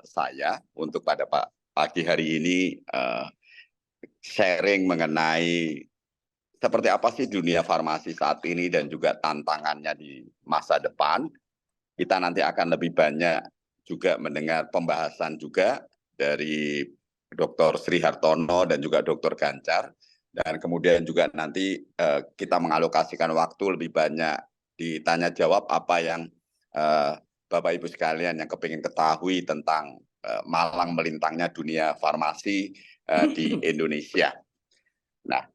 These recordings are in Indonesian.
saya untuk pada pagi hari ini sharing mengenai seperti apa sih dunia farmasi saat ini dan juga tantangannya di masa depan. Kita nanti akan lebih banyak juga mendengar pembahasan juga dari Dr. Sri Hartono dan juga Dr. Gancar. Dan kemudian juga nanti kita mengalokasikan waktu lebih banyak ditanya jawab apa yang Bapak Ibu sekalian yang kepingin ketahui tentang malang melintangnya dunia farmasi di Indonesia. Nah,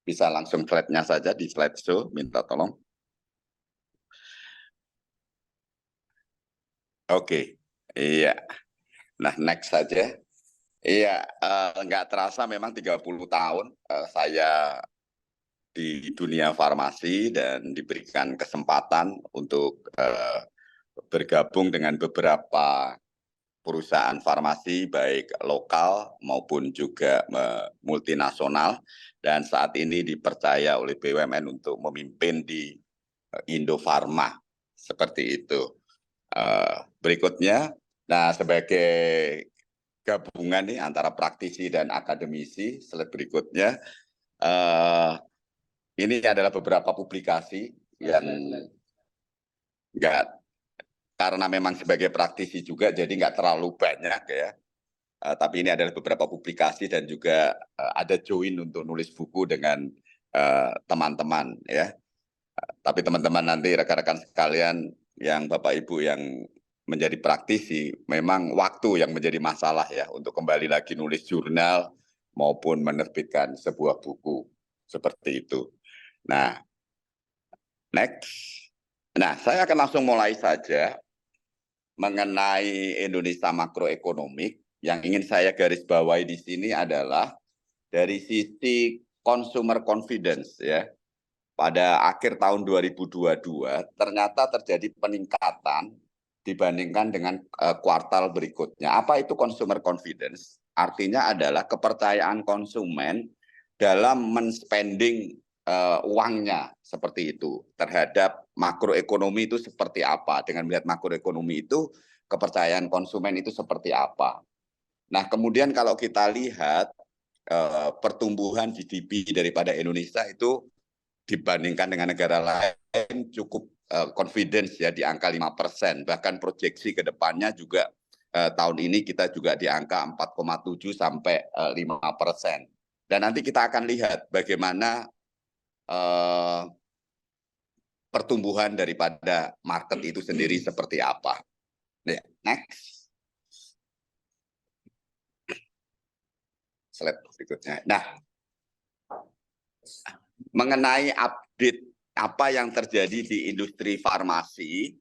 bisa langsung slide-nya saja di slideshow, minta tolong. Oke, iya. Nah, next saja. Iya, nggak terasa memang 30 tahun saya di dunia farmasi dan diberikan kesempatan untuk bergabung dengan beberapa perusahaan farmasi baik lokal maupun juga multinasional, dan saat ini dipercaya oleh BUMN untuk memimpin di Indofarma seperti itu. Berikutnya, nah sebagai gabungan nih antara praktisi dan akademisi, slide berikutnya, ini adalah beberapa publikasi yang nggak, karena memang sebagai praktisi juga jadi nggak terlalu banyak ya. Tapi ini adalah beberapa publikasi dan juga ada join untuk nulis buku dengan teman-teman ya. Tapi teman-teman nanti rekan-rekan sekalian yang Bapak Ibu yang menjadi praktisi, memang waktu yang menjadi masalah ya untuk kembali lagi nulis jurnal maupun menerbitkan sebuah buku seperti itu. Nah, next. Nah, saya akan langsung mulai saja mengenai Indonesia makroekonomik. Yang ingin saya garis bawahi di sini adalah dari sisi consumer confidence ya. Pada akhir tahun 2022 ternyata terjadi peningkatan dibandingkan dengan kuartal berikutnya. Apa itu consumer confidence? Artinya adalah kepercayaan konsumen dalam men-spending uangnya seperti itu terhadap makroekonomi itu seperti apa. Dengan melihat makroekonomi itu kepercayaan konsumen itu seperti apa. Nah, kemudian kalau kita lihat pertumbuhan GDP daripada Indonesia itu dibandingkan dengan negara lain cukup confidence ya di angka 5%. Bahkan proyeksi ke depannya juga tahun ini kita juga di angka 4,7 sampai 5%. Dan nanti kita akan lihat bagaimana pertumbuhan daripada market itu sendiri seperti apa. Next. Slide berikutnya. Nah, mengenai update apa yang terjadi di industri farmasi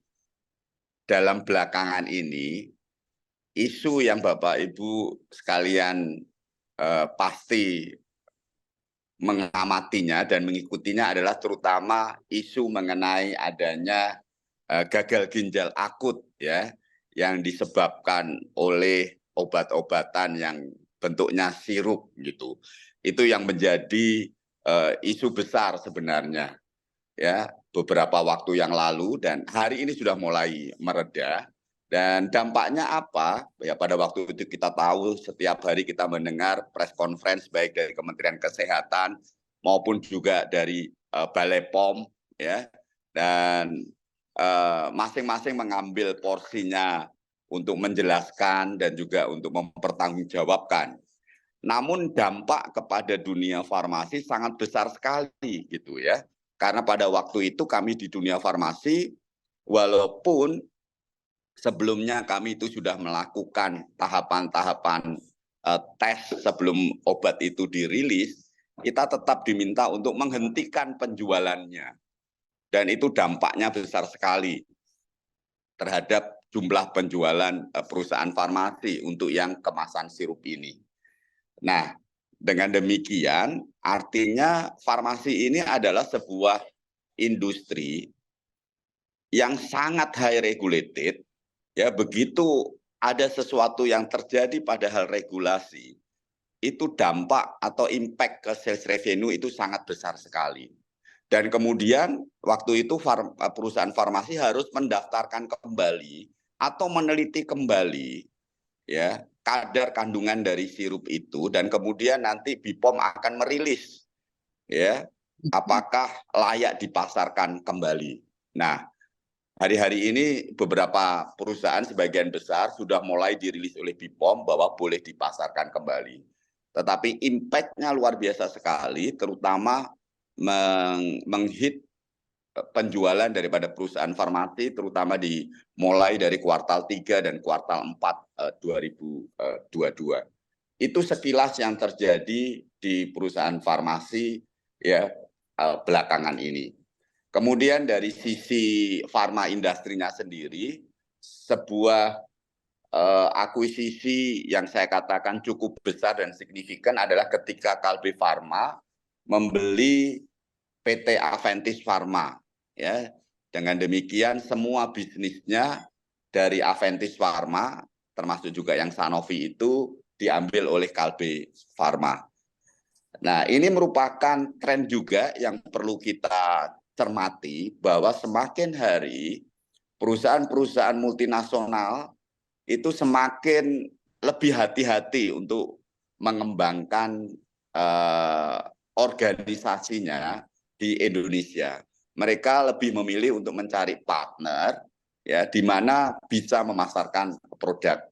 dalam belakangan ini, isu yang Bapak Ibu sekalian pasti mengamatinya dan mengikutinya adalah terutama isu mengenai adanya gagal ginjal akut ya, yang disebabkan oleh obat-obatan yang bentuknya sirup gitu. Itu yang menjadi isu besar sebenarnya ya beberapa waktu yang lalu, dan hari ini sudah mulai mereda. Dan dampaknya apa? Ya pada waktu itu kita tahu setiap hari kita mendengar press conference baik dari Kementerian Kesehatan maupun juga dari Balai POM ya, dan masing-masing mengambil porsinya untuk menjelaskan dan juga untuk mempertanggungjawabkan. Namun dampak kepada dunia farmasi sangat besar sekali gitu ya. Karena pada waktu itu kami di dunia farmasi, walaupun sebelumnya kami itu sudah melakukan tahapan-tahapan tes sebelum obat itu dirilis, kita tetap diminta untuk menghentikan penjualannya. Dan itu dampaknya besar sekali terhadap jumlah penjualan perusahaan farmasi untuk yang kemasan sirup ini. Nah, dengan demikian artinya farmasi ini adalah sebuah industri yang sangat high regulated ya. Begitu ada sesuatu yang terjadi pada hal regulasi, itu dampak atau impact ke sales revenue itu sangat besar sekali. Dan kemudian waktu itu perusahaan farmasi harus mendaftarkan kembali atau meneliti kembali ya kadar kandungan dari sirup itu, dan kemudian nanti BPOM akan merilis ya apakah layak dipasarkan kembali. Nah, hari-hari ini beberapa perusahaan sebagian besar sudah mulai dirilis oleh BPOM bahwa boleh dipasarkan kembali. Tetapi impact-nya luar biasa sekali, terutama menghit penjualan daripada perusahaan farmasi, terutama mulai dari kuartal 3 dan kuartal 4 2022. Itu sekilas yang terjadi di perusahaan farmasi ya belakangan ini. Kemudian dari sisi farma industrinya sendiri, sebuah akuisisi yang saya katakan cukup besar dan signifikan adalah ketika Kalbe Farma membeli PT Aventis Pharma. Ya, dengan demikian semua bisnisnya dari Aventis Pharma, termasuk juga yang Sanofi itu diambil oleh Kalbe Pharma. Nah, ini merupakan tren juga yang perlu kita cermati bahwa semakin hari perusahaan-perusahaan multinasional itu semakin lebih hati-hati untuk mengembangkan organisasinya di Indonesia. Mereka lebih memilih untuk mencari partner ya di mana bisa memasarkan produk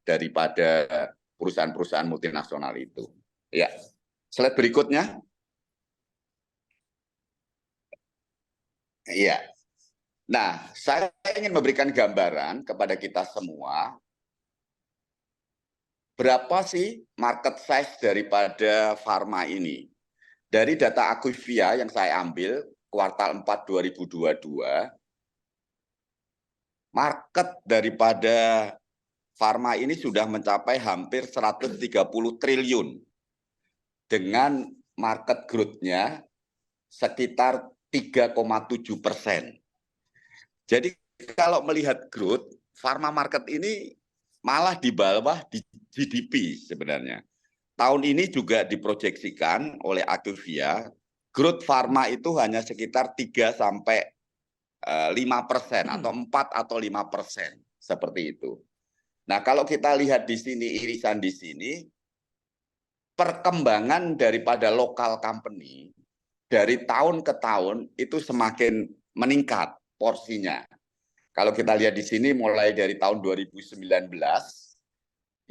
daripada perusahaan-perusahaan multinasional itu. Ya. Slide berikutnya. Iya. Nah, saya ingin memberikan gambaran kepada kita semua berapa sih market size daripada pharma ini. Dari data Acuivia yang saya ambil kuartal 4 2022, market daripada pharma ini sudah mencapai hampir 130 triliun dengan market growth-nya sekitar 3,7%. Jadi kalau melihat growth, pharma market ini malah di bawah di GDP sebenarnya. Tahun ini juga diproyeksikan oleh Acuivia, growth pharma itu hanya sekitar 3 sampai 5% atau 4 atau 5% seperti itu. Nah, kalau kita lihat di sini irisan di sini, perkembangan daripada lokal company dari tahun ke tahun itu semakin meningkat porsinya. Kalau kita lihat di sini mulai dari tahun 2019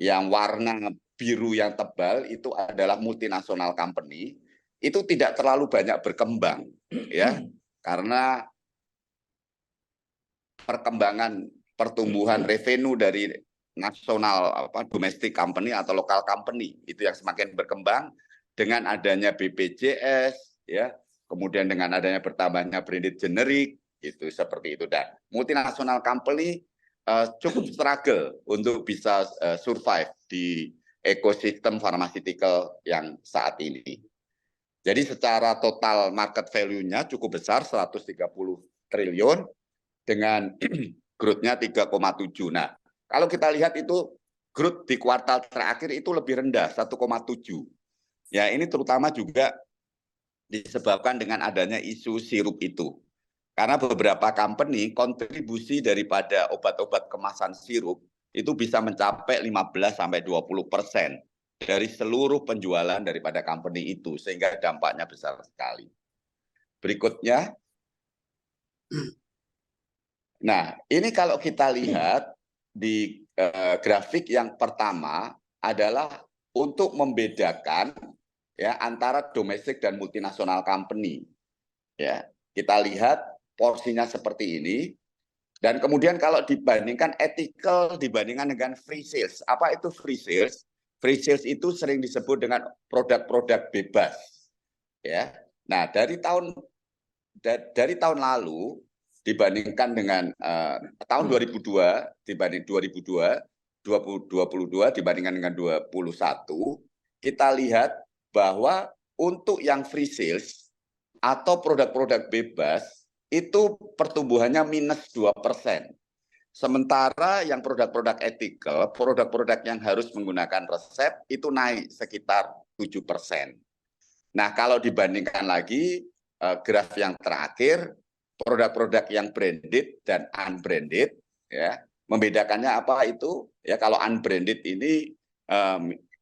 yang warna biru yang tebal itu adalah multinasional company, itu tidak terlalu banyak berkembang ya karena perkembangan pertumbuhan revenue dari nasional domestic company atau lokal company itu yang semakin berkembang dengan adanya BPJS ya, kemudian dengan adanya bertambahnya branded generic itu seperti itu. Dan multinasional company cukup struggle untuk bisa survive di ekosistem pharmaceutical yang saat ini. Jadi secara total market value-nya cukup besar 130 triliun dengan growth-nya 3,7. Nah, kalau kita lihat itu growth di kuartal terakhir itu lebih rendah 1,7. Ya, ini terutama juga disebabkan dengan adanya isu sirup itu. Karena beberapa company kontribusi daripada obat-obat kemasan sirup itu bisa mencapai 15 sampai 20% dari seluruh penjualan daripada company itu, sehingga dampaknya besar sekali. Berikutnya. Nah, ini kalau kita lihat di grafik yang pertama adalah untuk membedakan ya antara domestik dan multinasional company. Ya, kita lihat porsinya seperti ini. Dan kemudian kalau dibandingkan ethical dibandingkan dengan free sales. Apa itu free sales? Free sales itu sering disebut dengan produk-produk bebas. Ya. Nah, dari tahun lalu dibandingkan dengan tahun 2002 dibanding 2022 dibandingkan dengan 2021, kita lihat bahwa untuk yang free sales atau produk-produk bebas itu pertumbuhannya minus 2%. Sementara yang produk-produk ethical, produk-produk yang harus menggunakan resep itu naik sekitar 7%. Nah, kalau dibandingkan lagi graf yang terakhir, produk-produk yang branded dan unbranded ya Membedakannya apa itu? Ya kalau unbranded ini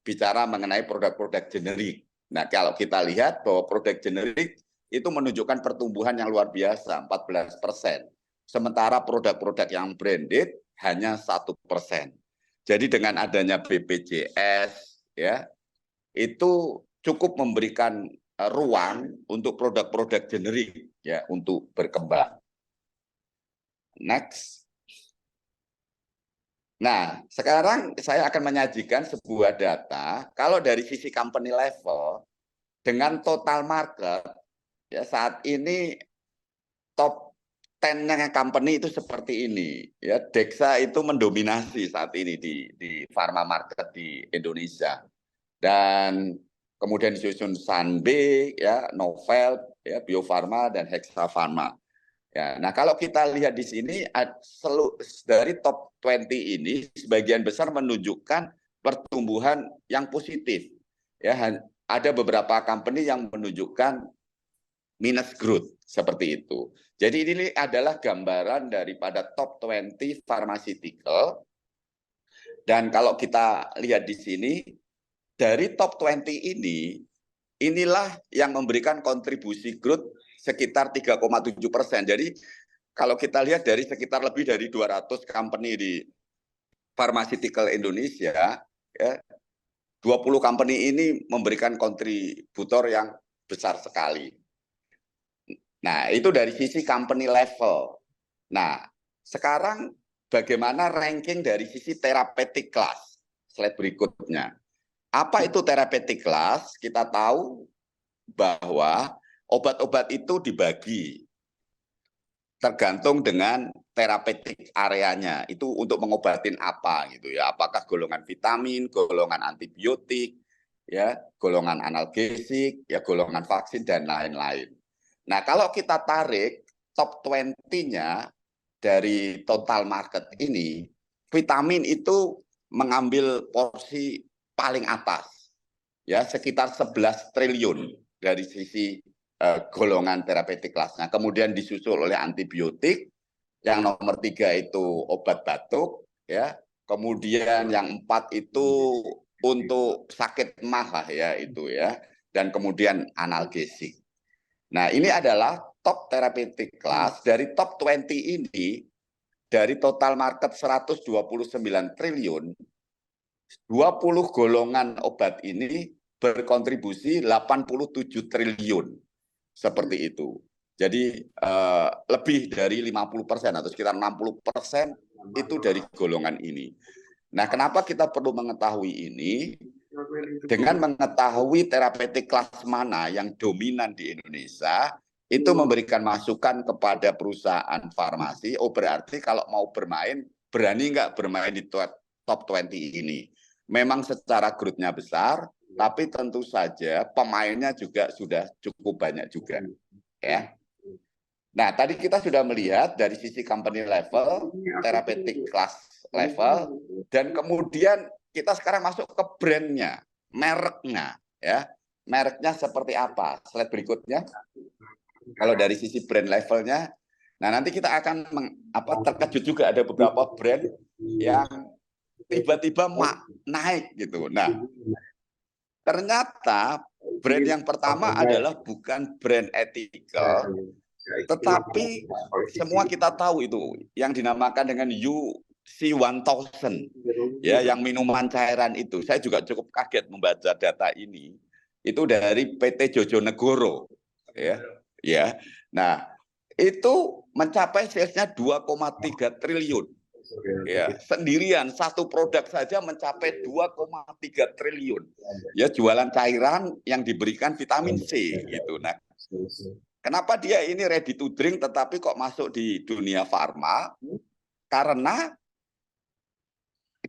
bicara mengenai produk-produk generik. Nah, kalau kita lihat bahwa produk generik itu menunjukkan pertumbuhan yang luar biasa, 14%. Sementara produk-produk yang branded hanya 1%. Jadi dengan adanya BPJS, ya, itu cukup memberikan ruang untuk produk-produk generik, ya, untuk berkembang. Next. Nah, sekarang saya akan menyajikan sebuah data, kalau dari sisi company level, dengan total market, ya saat ini top 10-nya company itu seperti ini. Ya, Dexa itu mendominasi saat ini di pharma market di Indonesia. Dan kemudian disusun Sanbe, ya, Novel, ya, Bio Farma, dan Hexa Pharma. Ya, nah kalau kita lihat di sini dari top 20 ini sebagian besar menunjukkan pertumbuhan yang positif. Ya, ada beberapa company yang menunjukkan minus growth seperti itu. Jadi ini adalah gambaran daripada top 20 pharmaceutical. Dan kalau kita lihat di sini dari top 20 ini, inilah yang memberikan kontribusi growth sekitar 3,7%. Jadi kalau kita lihat dari sekitar lebih dari 200 company di pharmaceutical Indonesia, ya, 20 company ini memberikan kontributor yang besar sekali. Nah, itu dari sisi company level. Nah, sekarang bagaimana ranking dari sisi therapeutic class? Slide berikutnya. Apa itu therapeutic class? Kita tahu bahwa obat-obat itu dibagi tergantung dengan terapeutik areanya. Itu untuk mengobatin apa gitu ya? Apakah golongan vitamin, golongan antibiotik, ya, golongan analgesik, ya, golongan vaksin dan lain-lain. Nah, kalau kita tarik top 20-nya dari total market ini, vitamin itu mengambil porsi paling atas, ya, sekitar 11 triliun dari sisi golongan terapeutik kelasnya. Kemudian disusul oleh antibiotik, yang nomor 3 itu obat batuk, ya. Kemudian yang 4 itu untuk sakit mah ya itu ya, dan kemudian analgesik. Nah, ini adalah top therapeutic class. Dari top 20 ini, dari total market 129 triliun, 20 golongan obat ini berkontribusi 87 triliun. Seperti itu. Jadi lebih dari 50% atau sekitar 60% itu dari golongan ini. Nah, kenapa kita perlu mengetahui ini? Dengan mengetahui terapeutik kelas mana yang dominan di Indonesia, itu memberikan masukan kepada perusahaan farmasi. Oh, berarti kalau mau bermain, berani nggak bermain di top 20 ini? Memang secara growth-nya besar, tapi tentu saja pemainnya juga sudah cukup banyak juga. Ya. Nah, tadi kita sudah melihat dari sisi company level, therapeutic class level, dan kemudian kita sekarang masuk ke brandnya, mereknya, ya. Mereknya seperti apa? Slide berikutnya. Kalau dari sisi brand levelnya, nah nanti kita akan terkejut juga ada beberapa brand yang tiba-tiba naik gitu. Nah, ternyata brand yang pertama adalah bukan brand ethical, tetapi semua kita tahu itu yang dinamakan dengan UC1000, ya, yang minuman cairan itu. Saya juga cukup kaget membaca data ini. Itu dari PT Jojonegoro, ya. Ya. Nah, itu mencapai salesnya 2,3 triliun. Ya, sendirian satu produk saja mencapai 2,3 triliun. Ya, jualan cairan yang diberikan vitamin C gitu. Nah, kenapa dia ini ready to drink tetapi kok masuk di dunia farma? Karena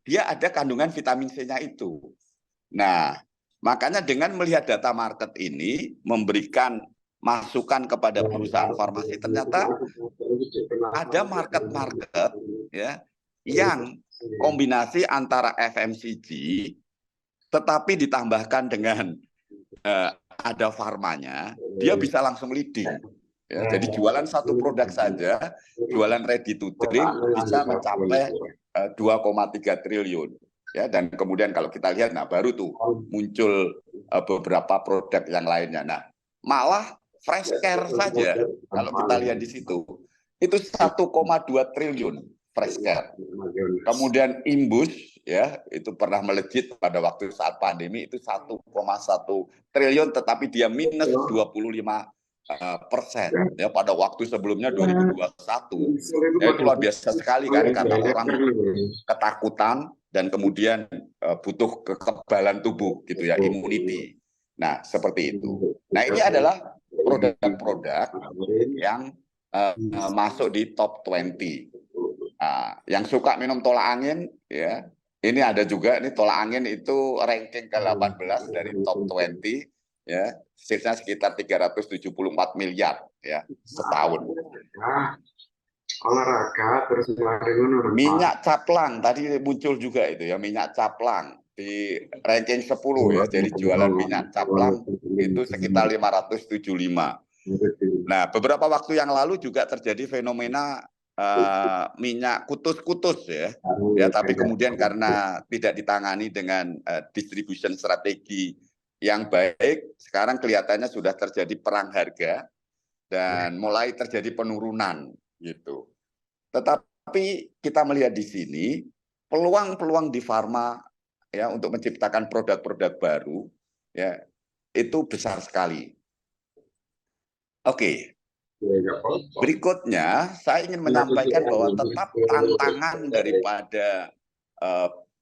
dia ada kandungan vitamin C-nya itu. Nah, makanya dengan melihat data market ini memberikan masukan kepada perusahaan farmasi, ternyata ada market-market ya yang kombinasi antara FMCG tetapi ditambahkan dengan ada farmanya, dia bisa langsung leading. Ya, jadi jualan satu produk saja, jualan ready to drink bisa mencapai 2,3 triliun. Ya, dan kemudian kalau kita lihat, nah baru tuh muncul beberapa produk yang lainnya. Nah, malah fresh care saja, kalau kita lihat di situ, itu 1,2 triliun fresh care. Kemudian imbus, ya, itu pernah melejit pada waktu saat pandemi itu 1,1 triliun, tetapi dia minus 25%. Ya, pada waktu sebelumnya 2021, ya itu luar biasa sekali kan, karena orang ketakutan dan kemudian butuh kekebalan tubuh gitu ya, immunity. Nah, seperti itu. Nah, ini adalah produk-produk yang masuk di top 20. Nah, yang suka minum tolak angin, ya, ini ada juga, ini tolak angin itu ranking ke-18 dari top 20, ya, salesnya sekitar 374 miliar ya setahun. Olahraga terus minyak caplang tadi muncul juga itu ya, minyak caplang di ranking 10 ya, jadi jualan minyak caplang itu sekitar 575. Nah, beberapa waktu yang lalu juga terjadi fenomena minyak kutus-kutus ya, tapi kemudian karena tidak ditangani dengan distribution strategi yang baik, sekarang kelihatannya sudah terjadi perang harga dan mulai terjadi penurunan gitu. Tetapi kita melihat di sini peluang-peluang di farma ya untuk menciptakan produk-produk baru ya itu besar sekali. Oke. Berikutnya saya ingin menyampaikan bahwa tetap tantangan daripada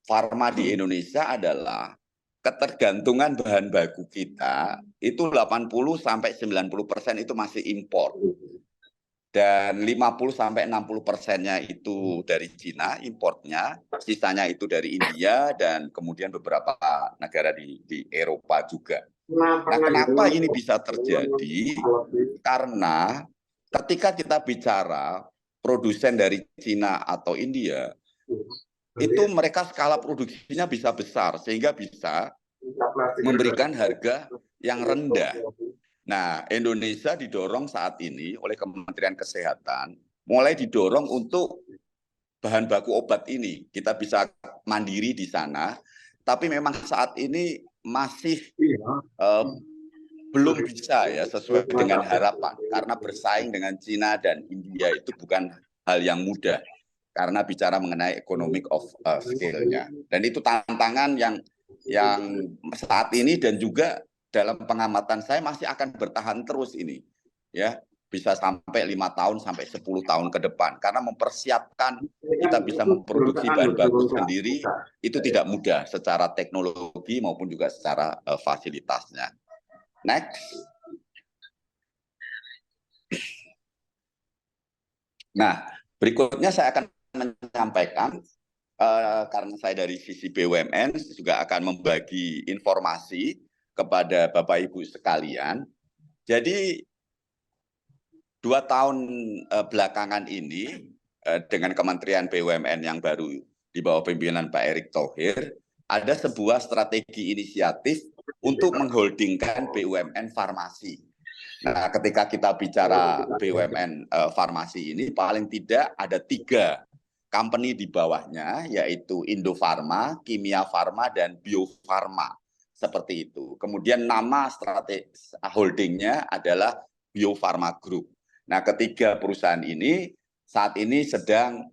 farma di Indonesia adalah ketergantungan bahan baku kita itu 80-90% itu masih impor. Dan 50-60%-nya itu dari Cina importnya, sisanya itu dari India dan kemudian beberapa negara di Eropa juga. Nah, kenapa ini bisa terjadi? Karena ketika kita bicara produsen dari Cina atau India, itu mereka skala produksinya bisa besar sehingga bisa memberikan harga yang rendah. Nah, Indonesia didorong saat ini oleh Kementerian Kesehatan mulai didorong untuk bahan baku obat ini. Kita bisa mandiri di sana, tapi memang saat ini masih belum bisa ya sesuai dengan harapan, karena bersaing dengan Cina dan India itu bukan hal yang mudah karena bicara mengenai economic of scale-nya. Dan itu tantangan yang saat ini dan juga dalam pengamatan saya masih akan bertahan terus ini, ya bisa sampai 5 tahun sampai 10 tahun ke depan, karena mempersiapkan kita bisa memproduksi bahan baku sendiri itu tidak mudah secara teknologi maupun juga secara fasilitasnya. Next. Nah, berikutnya saya akan menyampaikan karena saya dari sisi BUMN juga akan membagi informasi kepada Bapak Ibu sekalian. Jadi 2 tahun belakangan ini dengan Kementerian BUMN yang baru di bawah pimpinan Pak Erick Thohir, ada sebuah strategi inisiatif untuk mengholdingkan BUMN farmasi. Nah, ketika kita bicara BUMN farmasi ini, paling tidak ada 3 company di bawahnya, yaitu Indofarma, Kimia Farma, dan Bio Farma. Seperti itu. Kemudian nama strategi holdingnya adalah Bio Farma Group. Nah, ketiga perusahaan ini saat ini sedang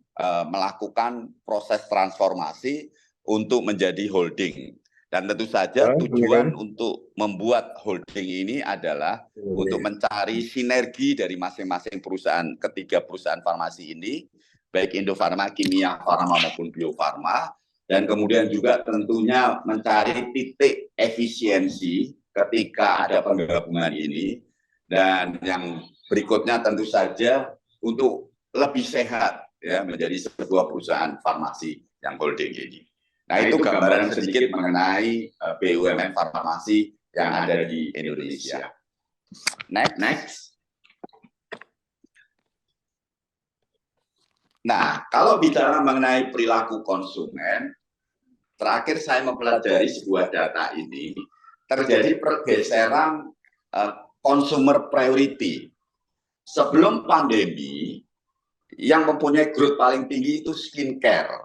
melakukan proses transformasi untuk menjadi holding. Dan tentu saja tujuan untuk membuat holding ini adalah untuk mencari sinergi dari masing-masing perusahaan, ketiga perusahaan farmasi ini, baik Indofarma, Kimia Farma maupun Bio Farma, dan kemudian juga tentunya mencari titik efisiensi ketika ada penggabungan ini, dan yang berikutnya tentu saja untuk lebih sehat ya menjadi sebuah perusahaan farmasi yang holding ini. Nah, itu gambaran sedikit mengenai BUMN farmasi yang ada di Indonesia. Next. Nah, kalau bicara mengenai perilaku konsumen, terakhir saya mempelajari sebuah data ini, terjadi pergeseran consumer priority. Sebelum pandemi, yang mempunyai growth paling tinggi itu skincare.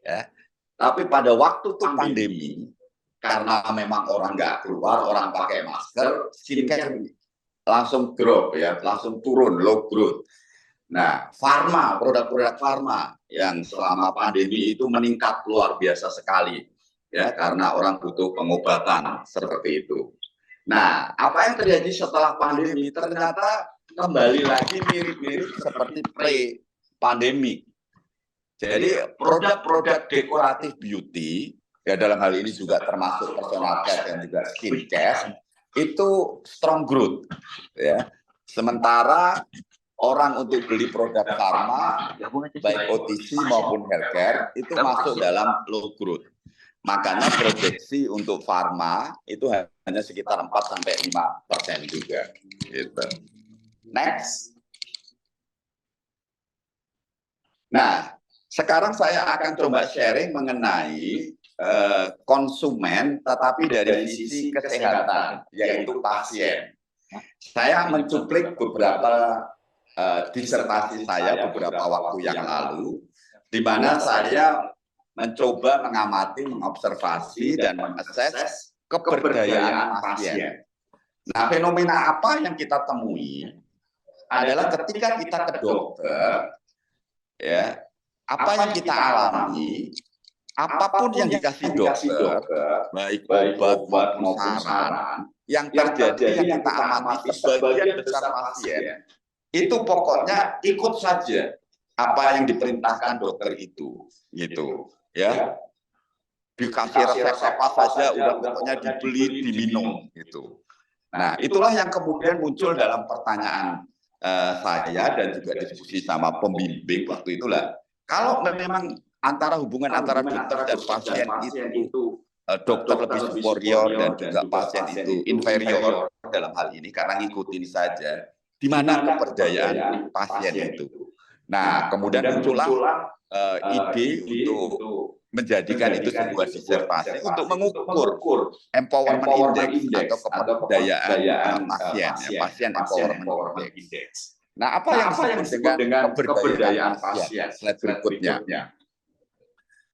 ya. Tapi pada waktu itu pandemi, karena memang orang nggak keluar, orang pakai masker, skincare langsung drop ya, langsung turun, low growth. Nah, farma, produk-produk farma yang selama pandemi itu meningkat luar biasa sekali, ya, karena orang butuh pengobatan seperti itu. Nah, apa yang terjadi setelah pandemi ternyata kembali lagi mirip-mirip seperti pre-pandemi. Jadi produk-produk dekoratif beauty, ya dalam hal ini juga termasuk personal care dan juga skincare, itu strong growth, ya. Sementara orang untuk beli produk farma, baik OTC maupun healthcare, itu masuk dalam low growth. Makanya proyeksi untuk farma itu hanya sekitar 4-5% juga. Gitu. Next. Nah, sekarang saya akan coba sharing mengenai konsumen, tetapi dari sisi kesehatan, yaitu pasien. Saya mencuplik beberapa disertasi saya beberapa waktu yang lalu, di mana saya mencoba mengamati, mengobservasi, dan mengakses keberdayaan pasien. Nah, fenomena apa yang kita temui adalah ketika kita ke dokter, ya, apa yang kita alami, apapun yang dikasih dokter, baik obat maupun saran, yang terjadi yang kita amati sebagian besar pasien, itu pokoknya ikut saja apa yang diperintahkan dokter itu, gitu, ya. Dikasih resep apa saja, udah pokoknya dibeli, diminum, gitu. Nah, itulah yang kemudian muncul dalam pertanyaan saya dan juga diskusi sama pembimbing waktu itulah. Kalau memang hubungan antara dokter dan pasien itu dokter lebih superior dan juga pasien itu inferior dalam hal ini karena ngikutin saja, di mana keberdayaan pasien itu. Nah, kemudian muncullah ide untuk menjadikan itu sebuah disertasi untuk mengukur empowerment index atau keberdayaan pasien, ya, pasien empowerment index. Nah, apa yang disebut dengan keberdayaan pasien? Slide berikutnya.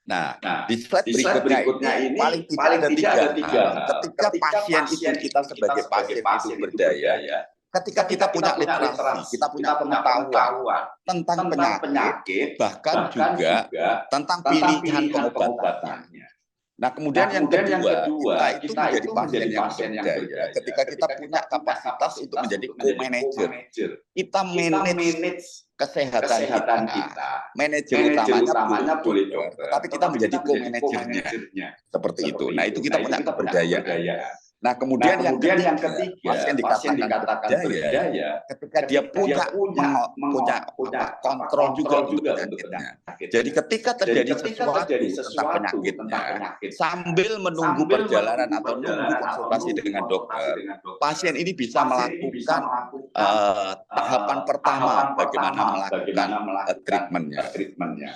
Nah, di slide berikutnya ini paling tidak ada tiga hal. Ketika pasien itu kita sebagai pasien itu berdaya, ketika kita punya literasi, kita punya pengetahuan tentang penyakit, bahkan juga tentang pilihan pengobatannya. Nah, kemudian yang kedua, kita itu menjadi pasien yang berdaya ketika kita punya kapasitas untuk menjadi co-manager. Kita manage kesehatan kita. Manajer utamanya boleh dokter, tapi kita menjadi co-managernya. Seperti itu. Nah, itu kita punya keberdayaan. Nah, kemudian yang ketiga, pasien dikatakan berdaya ketika dia punya kontrol juga untuk penyakitnya. Jadi ketika terjadi sesuatu tentang penyakitnya, sambil menunggu perjalanan atau menunggu konsultasi dengan dokter, pasien ini bisa melakukan tahapan pertama bagaimana melakukan treatmentnya.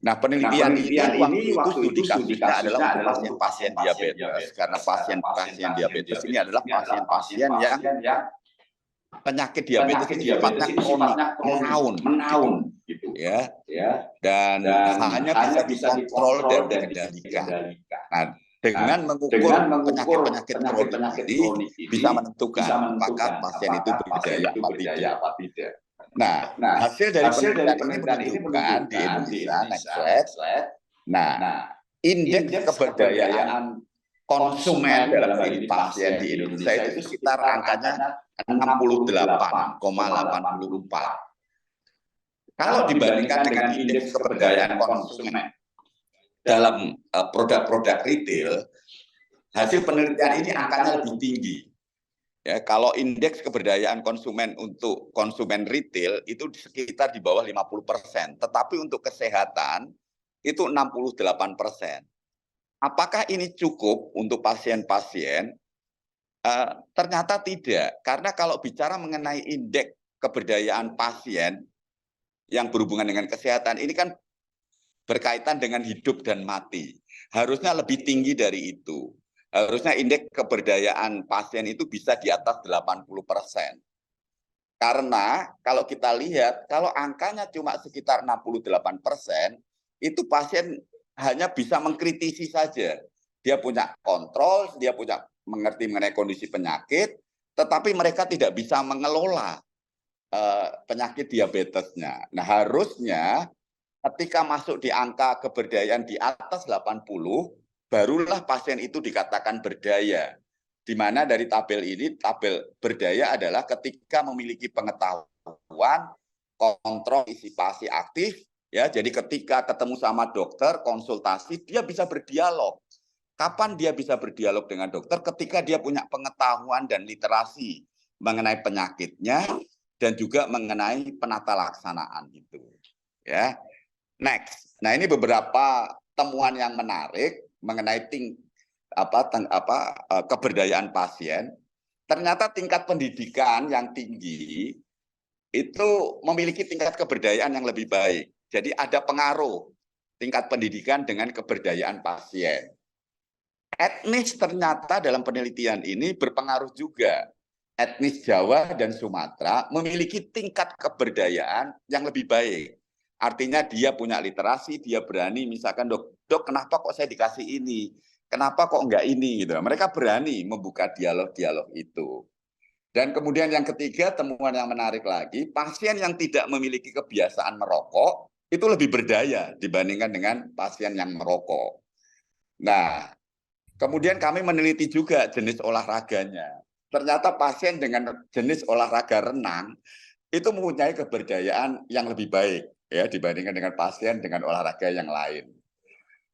Nah, penelitian ini waktu itu studi kasusnya adalah untuk pasien-pasien diabetes, karena pasien-pasien diabetes ini adalah pasien-pasien yang penyakit diabetes ini sifatnya kronik, menaun, gitu, ya, dan hanya bisa dikontrol dan dikendalikan. Nah, dengan mengukur penyakit-penyakit kronik ini bisa menentukan apakah pasien itu berdaya apa tidak. Nah, hasil dari penelitian ini menunjukkan di Indonesia, next slide. Nah, indeks keberdayaan konsumen dalam hal ini pasien di Indonesia itu sekitar angkanya 68,84. Kalau dibandingkan dengan indeks keberdayaan konsumen dalam produk-produk retail, hasil penelitian ini angkanya lebih tinggi. Ya, kalau indeks keberdayaan konsumen untuk konsumen retail itu sekitar di bawah 50%, tetapi untuk kesehatan itu 68%. Apakah ini cukup untuk pasien-pasien? Ternyata tidak, karena kalau bicara mengenai indeks keberdayaan pasien yang berhubungan dengan kesehatan, ini kan berkaitan dengan hidup dan mati. Harusnya lebih tinggi dari itu. Harusnya indeks keberdayaan pasien itu bisa di atas 80%. Karena kalau kita lihat, kalau angkanya cuma sekitar 68%, itu pasien hanya bisa mengkritisi saja. Dia punya kontrol, dia punya mengerti mengenai kondisi penyakit, tetapi mereka tidak bisa mengelola penyakit diabetesnya. Nah, harusnya ketika masuk di angka keberdayaan di atas 80, barulah pasien itu dikatakan berdaya. Di mana dari tabel ini, tabel berdaya adalah ketika memiliki pengetahuan, kontrol partisipasi aktif, ya. Jadi ketika ketemu sama dokter, konsultasi, dia bisa berdialog. Kapan dia bisa berdialog dengan dokter? Ketika dia punya pengetahuan dan literasi mengenai penyakitnya dan juga mengenai penata laksanaan itu. Ya. Next. Nah, ini beberapa temuan yang menarik mengenai keberdayaan pasien. Ternyata tingkat pendidikan yang tinggi itu memiliki tingkat keberdayaan yang lebih baik. Jadi ada pengaruh tingkat pendidikan dengan keberdayaan pasien. Etnis ternyata dalam penelitian ini berpengaruh juga. Etnis Jawa dan Sumatera memiliki tingkat keberdayaan yang lebih baik. Artinya dia punya literasi, dia berani misalkan, dok kenapa kok saya dikasih ini? Kenapa kok enggak ini? Gitu. Mereka berani membuka dialog-dialog itu. Dan kemudian yang ketiga, temuan yang menarik lagi, pasien yang tidak memiliki kebiasaan merokok itu lebih berdaya dibandingkan dengan pasien yang merokok. Nah, kemudian kami meneliti juga jenis olahraganya. Ternyata pasien dengan jenis olahraga renang itu mempunyai keberdayaan yang lebih baik ya dibandingkan dengan pasien dengan olahraga yang lain.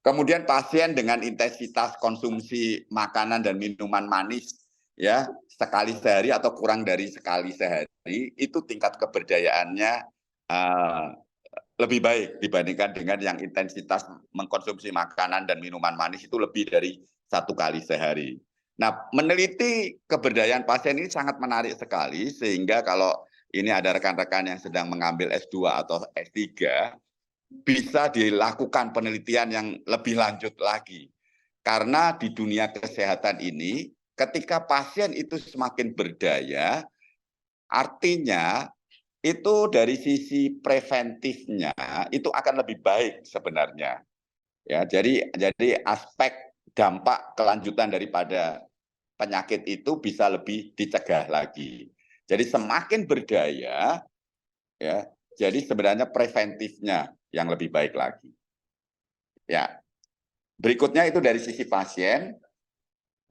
Kemudian pasien dengan intensitas konsumsi makanan dan minuman manis ya sekali sehari atau kurang dari sekali sehari itu tingkat keberdayaannya lebih baik dibandingkan dengan yang intensitas mengkonsumsi makanan dan minuman manis itu lebih dari 1 kali sehari. Nah, meneliti keberdayaan pasien ini sangat menarik sekali, sehingga kalau ini ada rekan-rekan yang sedang mengambil S2 atau S3, bisa dilakukan penelitian yang lebih lanjut lagi. Karena di dunia kesehatan ini, ketika pasien itu semakin berdaya, artinya itu dari sisi preventifnya itu akan lebih baik sebenarnya. Ya, jadi aspek dampak kelanjutan daripada penyakit itu bisa lebih dicegah lagi. Jadi semakin berdaya ya, jadi sebenarnya preventifnya yang lebih baik lagi. Ya. Berikutnya itu dari sisi pasien.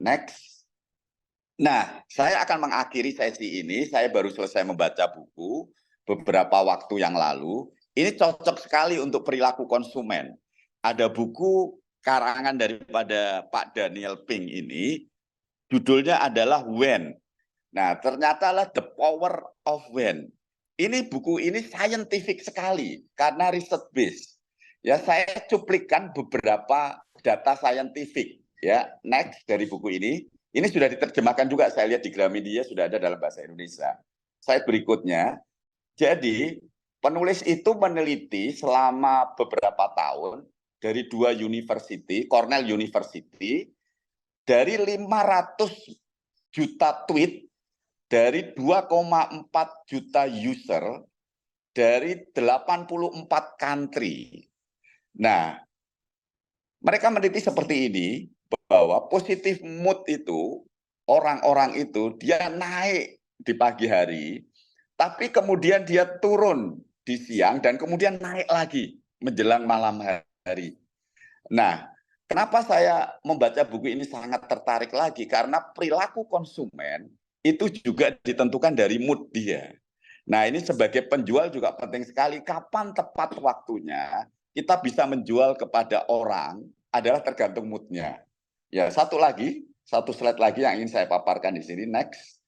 Next. Nah, saya akan mengakhiri sesi ini. Saya baru selesai membaca buku beberapa waktu yang lalu. Ini cocok sekali untuk perilaku konsumen. Ada buku karangan daripada Pak Daniel Pink ini, judulnya adalah When. Nah, ternyata lah The Power of When. Ini buku ini scientific sekali karena research based. Ya, saya cuplikan beberapa data scientific. Ya, next dari buku ini. Ini sudah diterjemahkan juga, saya lihat di Gramedia sudah ada dalam bahasa Indonesia. Saya berikutnya, jadi penulis itu meneliti selama beberapa tahun dari 2 university, Cornell University, dari 500 juta tweet, dari 2,4 juta user, dari 84 country. Nah, mereka meneliti seperti ini, bahwa positif mood itu, orang-orang itu dia naik di pagi hari, tapi kemudian dia turun di siang dan kemudian naik lagi menjelang malam hari. Nah, kenapa saya membaca buku ini sangat tertarik lagi? Karena perilaku konsumen itu juga ditentukan dari mood dia. Nah, ini sebagai penjual juga penting sekali. Kapan tepat waktunya kita bisa menjual kepada orang adalah tergantung moodnya. Ya, satu slide lagi yang ingin saya paparkan di sini, next.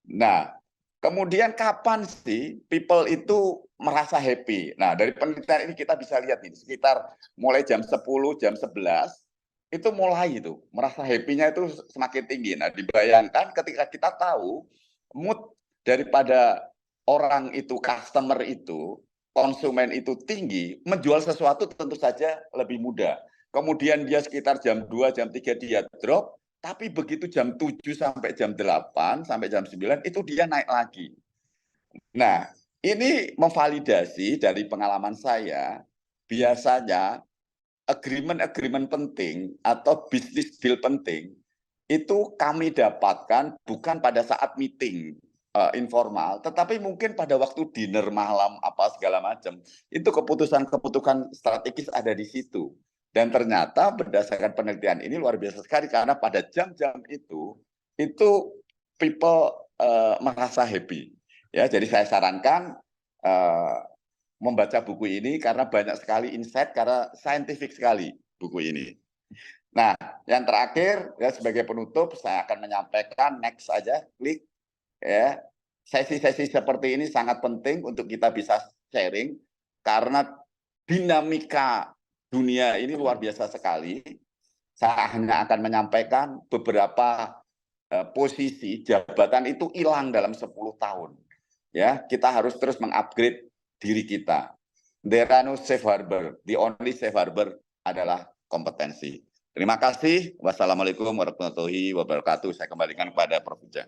Nah, kemudian kapan sih people itu merasa happy? Nah, dari penelitian ini kita bisa lihat nih, sekitar mulai jam 10, jam 11, itu mulai itu, merasa happy-nya itu semakin tinggi. Nah, dibayangkan ketika kita tahu mood daripada orang itu, customer itu, konsumen itu tinggi, menjual sesuatu tentu saja lebih mudah. Kemudian dia sekitar jam 2, jam 3 dia drop, tapi begitu jam 7 sampai jam 8, sampai jam 9, itu dia naik lagi. Nah, ini memvalidasi dari pengalaman saya, biasanya agreement penting atau bisnis deal penting itu kami dapatkan bukan pada saat meeting informal, tetapi mungkin pada waktu dinner malam apa segala macam. Itu keputusan-keputusan strategis ada di situ. Dan ternyata berdasarkan penelitian ini luar biasa sekali karena pada jam-jam itu people merasa happy. Ya, jadi saya sarankan membaca buku ini karena banyak sekali insight, karena scientific sekali buku ini. Nah, yang terakhir ya sebagai penutup saya akan menyampaikan, next aja, klik ya. Sesi-sesi seperti ini sangat penting untuk kita bisa sharing karena dinamika dunia ini luar biasa sekali. Saya hanya akan menyampaikan beberapa posisi jabatan itu hilang dalam 10 tahun. Ya, kita harus terus mengupgrade diri kita. There are no safe harbor. The only safe harbor adalah kompetensi. Terima kasih. Wassalamualaikum warahmatullahi wabarakatuh. Saya kembalikan kepada Prof. Ujang.